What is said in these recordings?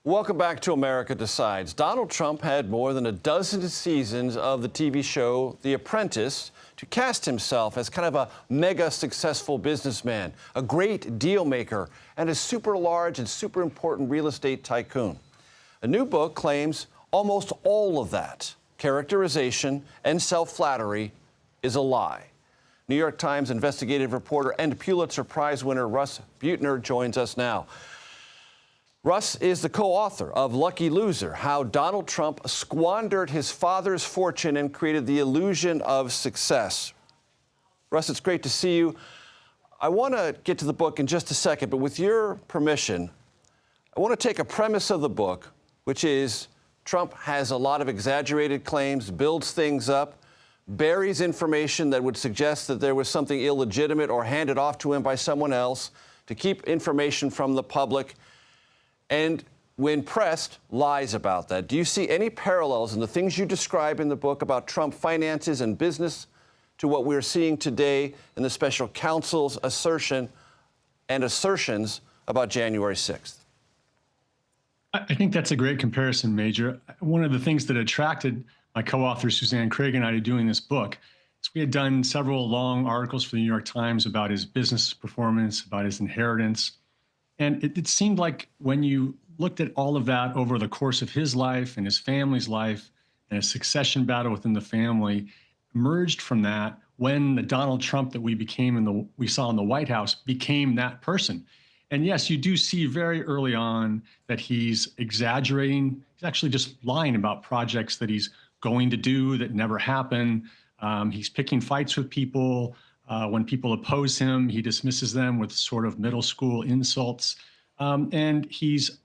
Welcome back to America Decides. Donald Trump had more than a dozen seasons of the TV show The Apprentice to cast himself as kind of a mega successful businessman, a great deal maker, and a super large and super important real estate tycoon. A new book claims almost all of that characterization and self-flattery is a lie. New York Times investigative reporter and Pulitzer Prize winner Russ Buettner joins us now. Russ is the co-author of Lucky Loser, How Donald Trump Squandered His Father's Fortune and Created the Illusion of Success. Russ, it's great to see you. I want to get to the book in just a second, but with your permission, I want to take a premise of the book, which is Trump has a lot of exaggerated claims, builds things up, buries information that would suggest that there was something illegitimate or handed off to him by someone else to keep information from the public, and when pressed, lies about that. Do you see any parallels in the things you describe in the book about Trump finances and business to what we're seeing today in the special counsel's assertion and assertions about January 6th? I think that's a great comparison, Major. One of the things that attracted my co-author Suzanne Craig and I to doing this book is we had done several long articles for the New York Times about his business performance, about his inheritance. And it seemed like when you looked at all of that over the course of his life and his family's life and a succession battle within the family, emerged from that when the Donald Trump that we saw in the White House became that person. And yes, you do see very early on that he's exaggerating. He's actually just lying about projects that he's going to do that never happen. He's picking fights with people. When people oppose him, he dismisses them with sort of middle school insults. And he's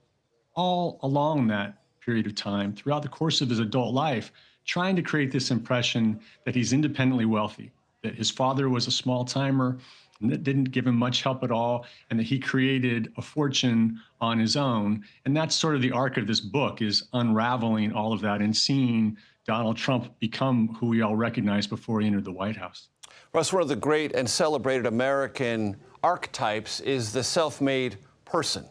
all along that period of time, throughout the course of his adult life, trying to create this impression that he's independently wealthy, that his father was a small timer and that didn't give him much help at all, and that he created a fortune on his own. And that's sort of the arc of this book, is unraveling all of that and seeing Donald Trump become who we all recognized before he entered the White House. Russ, one of the great and celebrated American archetypes is the self-made person,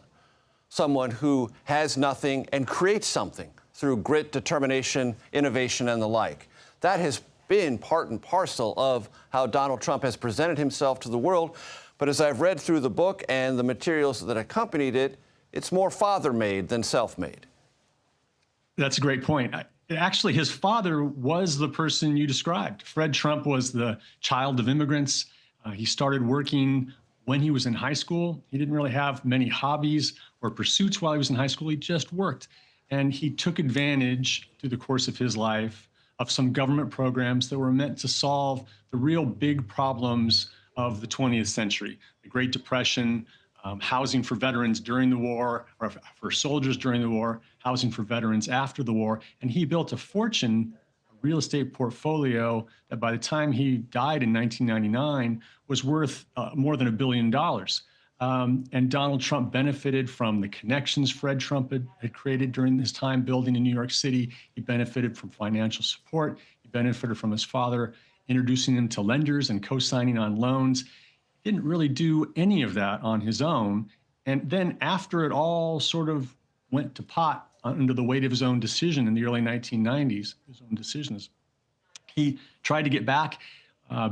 someone who has nothing and creates something through grit, determination, innovation, and the like. That has been part and parcel of how Donald Trump has presented himself to the world. But as I've read through the book and the materials that accompanied it, it's more father-made than self-made. That's a great point. Actually, his father was the person you described. Fred Trump was the child of immigrants. He started working when he was in high school. He didn't really have many hobbies or pursuits while he was in high school. He just worked. And he took advantage through the course of his life of some government programs that were meant to solve the real big problems of the 20th century, the Great Depression, housing for veterans during the war, or for soldiers during the war, housing for veterans after the war. And he built a fortune, a real estate portfolio that by the time he died in 1999 was worth more than $1 billion. And Donald Trump benefited from the connections Fred Trump had created during his time building in New York City. He benefited from financial support. He benefited from his father introducing him to lenders and co-signing on loans. Didn't really do any of that on his own. And then after it all sort of went to pot under the weight of his own decision in the early 1990s, his own decisions, he tried to get back,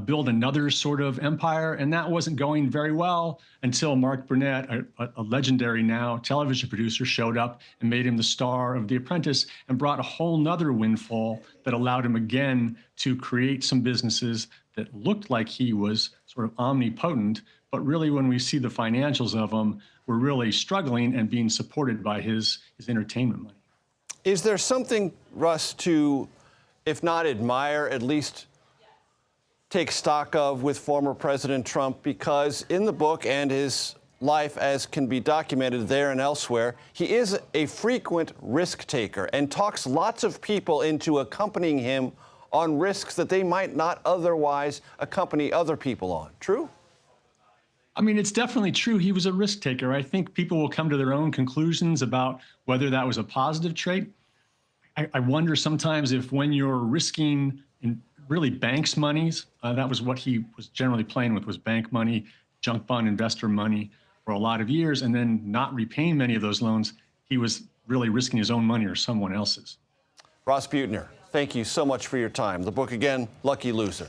build another sort of empire, and that wasn't going very well until Mark Burnett, a legendary now television producer, showed up and made him the star of The Apprentice and brought a whole nother windfall that allowed him again to create some businesses that looked like he was sort of omnipotent, but really when we see the financials of them, we're really struggling and being supported by his entertainment money. Is there something, Russ, to, if not admire, at least take stock of with former President Trump? Because in the book and his life, as can be documented there and elsewhere, he is a frequent risk taker and talks lots of people into accompanying him on risks that they might not otherwise accompany other people on. True? I mean, it's definitely true. He was a risk taker. I think people will come to their own conclusions about whether that was a positive trait. I wonder sometimes if when you're risking in really banks' monies, that was what he was generally playing with, was bank money, junk bond investor money for a lot of years, and then not repaying many of those loans. He was really risking his own money or someone else's. Russ Buettner, thank you so much for your time. The book again, Lucky Loser.